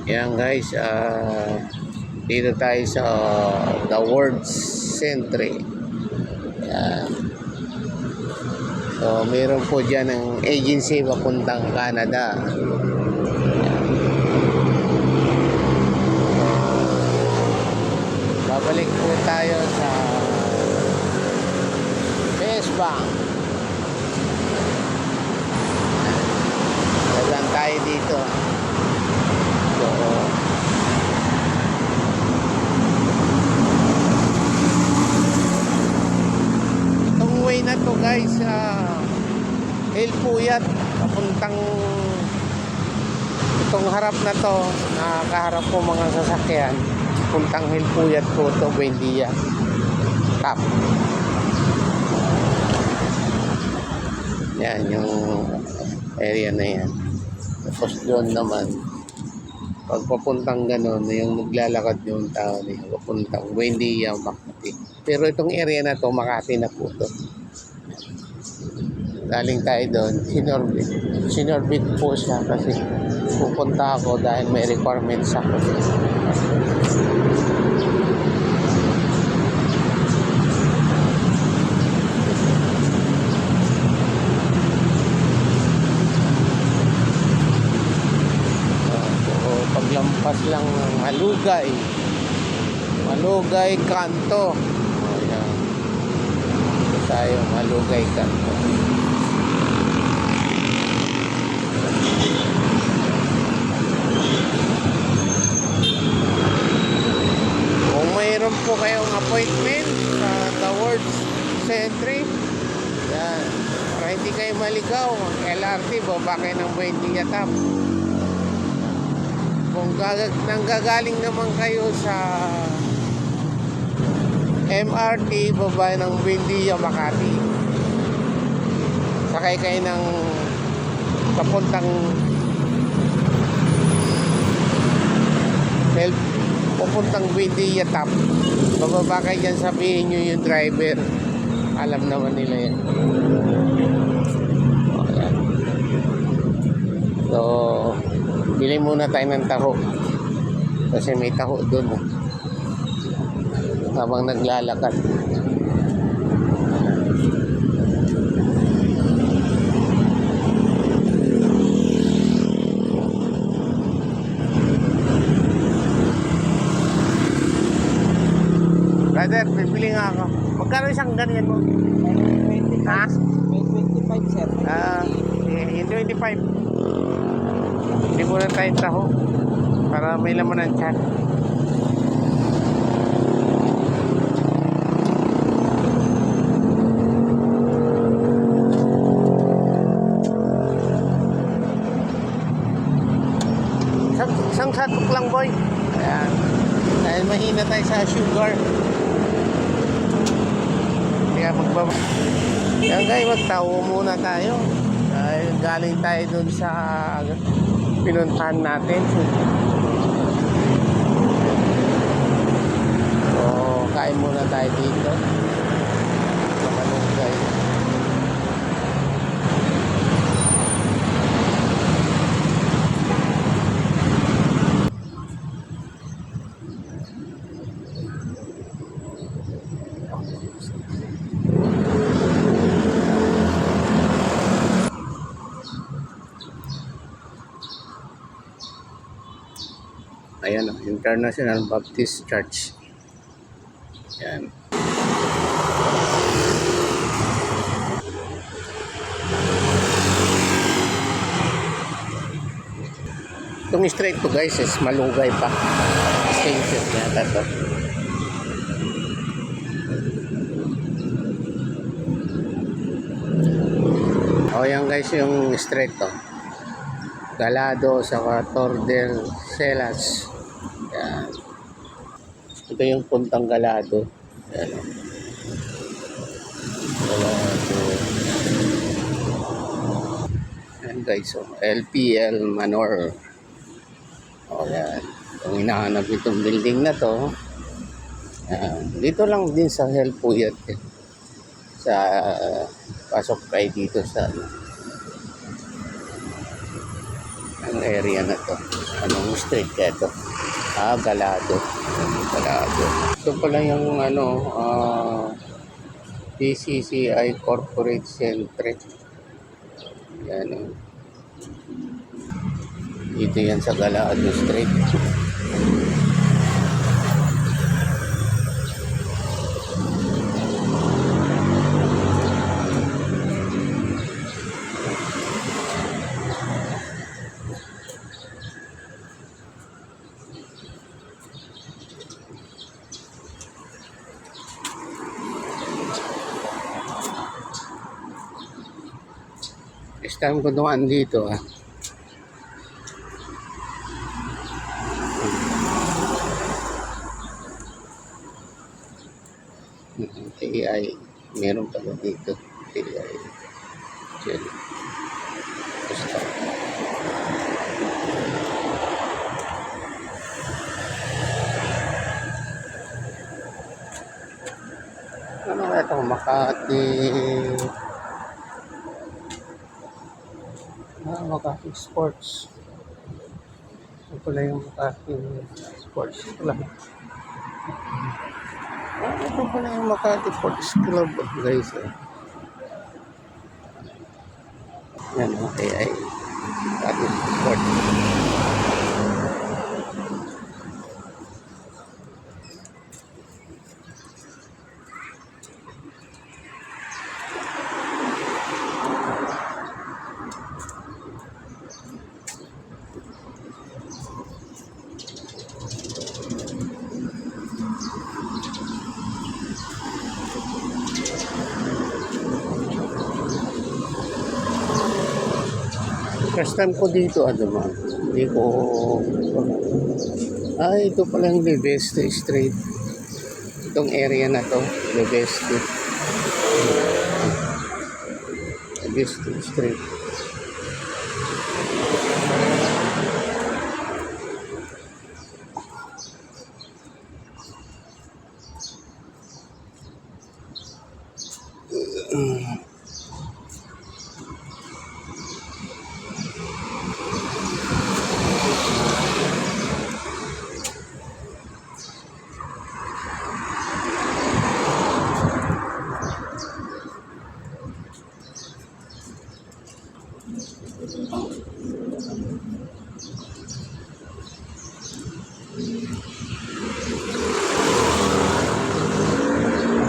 Yan guys, dito tayo sa The World Century. Yan. So meron po dyan ng agency papuntang Canada. Babalik po tayo sa Best Bank. Dagan tayo dito. So, itong way na to guys, El Puyat, papuntang itong harap na to, nakaharap po mga sasakyan, puntang El Puyat po to, Buendia Top. Yan yung area na yan. Tapos doon naman, pag papuntang gano'n, yung naglalakad yung tao niya, papuntang Buendia, Makati. Pero itong area na to, Makati na po to. Galing tayo doon, sinorbit po siya kasi pupunta ako dahil may requirements ako. Paglampas lang ng Malugay Kanto. Ayan. Ito tayo, Malugay Kanto. Kung mayroon po kayong appointment sa The World Century, yan, para hindi kayo maligaw, ang LRT, baba kayo ng Buendia Top. Kung nanggagaling naman kayo sa MRT, baba ng Buendia, Makati, sakay kayo ng papuntang Buendia Top, bababa kayo dyan, sabihin nyo yung driver, alam naman nila yan. So bili muna tayo ng taho kasi may taho doon habang naglalakad. Brother, bibili nga ako. Magkano isang ganyan mo? 25. Ha? May 25 sir. Yung 25. Hindi muna tayong taho para may laman ng tiyan. Isang satok lang boy. Ayan. Dahil mahina tayo sa sugar. Kaya magbaba. Kaya guys, magtawo muna tayo. Dahil galing tayo dun sa pinuntahan natin. So, kain muna tayo dito. Sa Malugay. Ayan, International Baptist Church. Ayan. Itong straight to guys is Malugay pa. Extension yata to. O yan guys yung straight to. Galado sa Tordesillas. Yan. Ito yung puntang Galado. Yan. Galado. Yan guys. So, LPL Manor. O yan. Kung hinahanap itong building na to, dito lang din sa El Puyat. Sa pasok kayo dito sa area na to. Anong street kaya to? Galado. Galado. Ito pala yung PCCI Corporate Center. Yan o. Dito yan sa Galado Street. Next time ko dumaan dito AI, meron pala dito AI Jelly. Basta ano kaya ito? Makati Makati Sports. Ito pala yung Makati Sports Club. Ito pala yung Makati Sports Club, guys. Yan o, AI. Makati Sports. First time ko dito, hindi ko, ito pala yung Leveste Street. Itong area na to, Leveste. Leveste Street.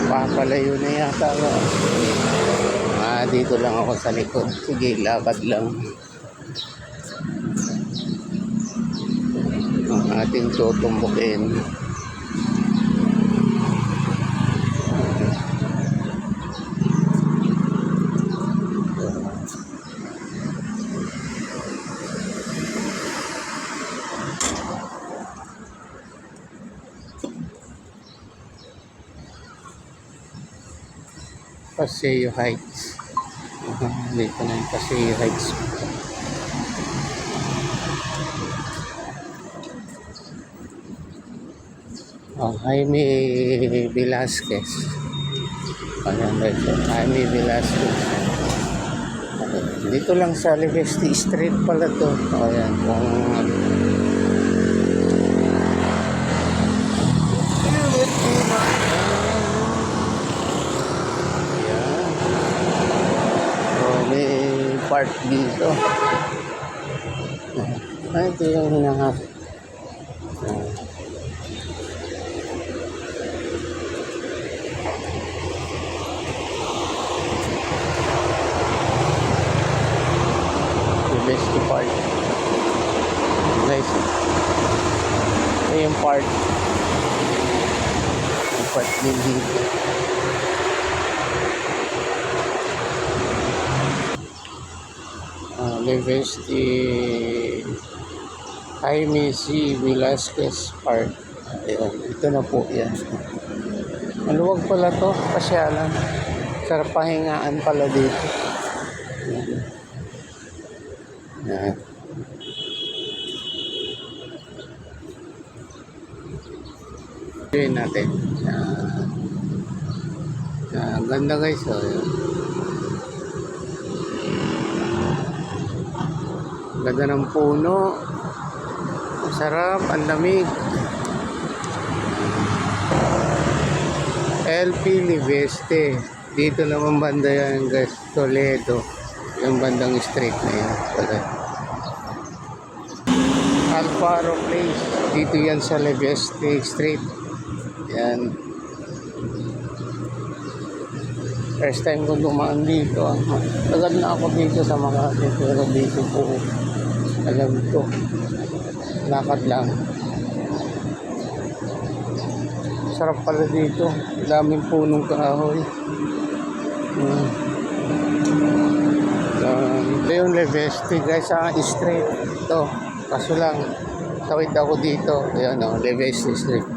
Papalayo na yata ako. Dito lang ako sa likod. Sige, lakad lang. Ang ating tutumbukin. Paseo Heights. Dito na yung Paseo Heights. Jaime Velasquez. Ayan dito. Jaime Velasquez. Okay. Dito lang sa Leveste Street pala to. Ayan. Park dito. Ito yung hinahap. Leveste Park. Nice. Ito yung park. Yung park din dito. Leveste Jaime C. Velasquez Park. Ayan, ito na po yan. Maluwag pala to, pasyalan. Sarap pahingaan pala dito. Ayan. Gawin natin. Ganda guys. Ganda ganda ng puno. Ang sarap, ang lamig. LP Liveste. Dito naman banda yan guys, Toledo. Yung bandang street na yan. Alfaro Place. Dito yan sa Liveste Street. Yan. First time ko dumaan dito. Tagal na ako dito sa Makati, pero dito po alam ko. Lakad lang. Sarap pala dito. Daming punong kahoy. Ito yung Liveste guys, sa street. Ito. Kaso lang, tawid ako dito. Ayan o, Liveste Street.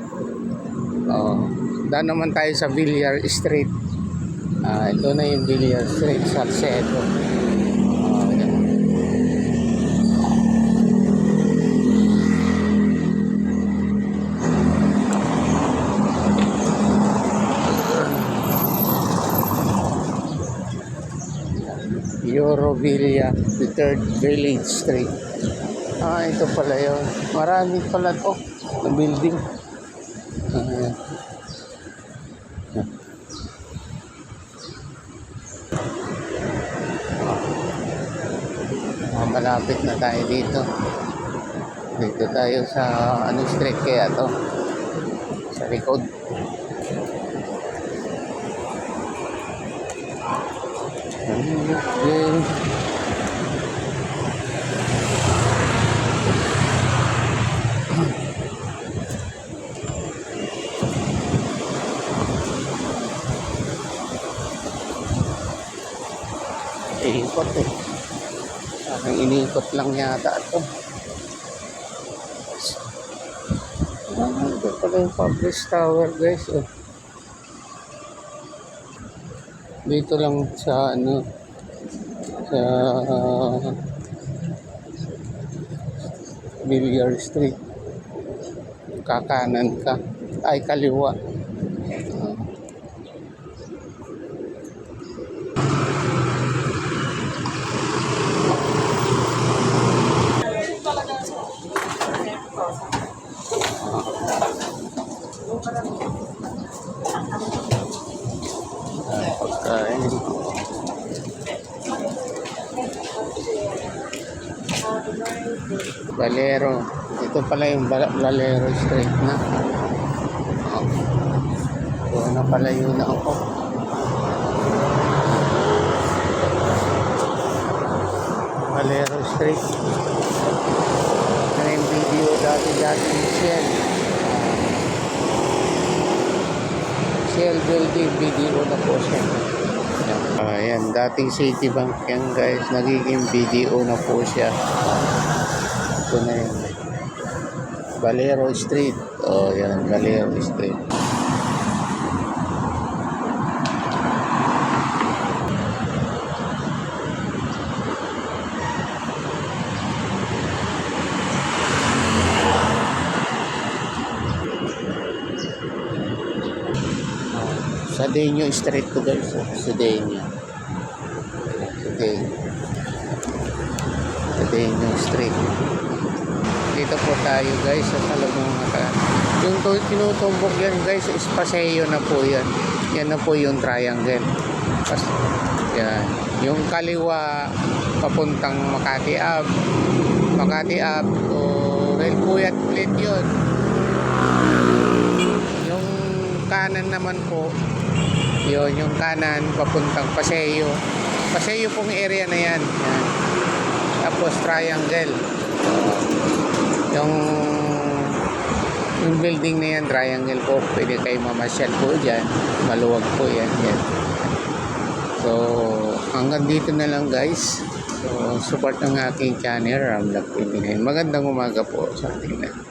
Daan naman tayo sa Villar Street. Ito na yung Villar Street, Salcedo. Eurovilla, the third village street. Ito pala yun. Marami pala to na building. Malapit na tayo dito. Dito tayo sa anong street kaya to? Sa likod. Iikot eh. Parang iniikot lang yata ito. Ito pala yung Public Tower guys. Dito lang sa ano, sa Villar Street. Kakanan ka. Ay, kaliwa. Pagkain. Valero. Ito pala yung Valero Street na. Doon na pala yun na ako. Valero Street. Ito yung video dati Shell. Shell building video na po siya. Ayan, dating Citibank yan guys, nagiging BDO na po siya. Ito na yun. Valero Street. Yan, Valero Street. Sadenyo Street to guys. Sadenyo Street. Dito po tayo guys sa Salamanca. Yung tinutumbok yan guys is Paseo na po yan. Yan na po yung triangle. Yan. Yung kaliwa papuntang Makati Ave. Well Puyat ulit yun. Yung kanan naman po, yun yung kanan papuntang Paseo pong area na yan. Tapos triangle, yung building na yan triangle po, pwede kayo mamasyal po dyan, maluwag po yan. So hanggang dito na lang guys. So support ng aking channel Ramlak 29. Magandang umaga po sa ating lahat.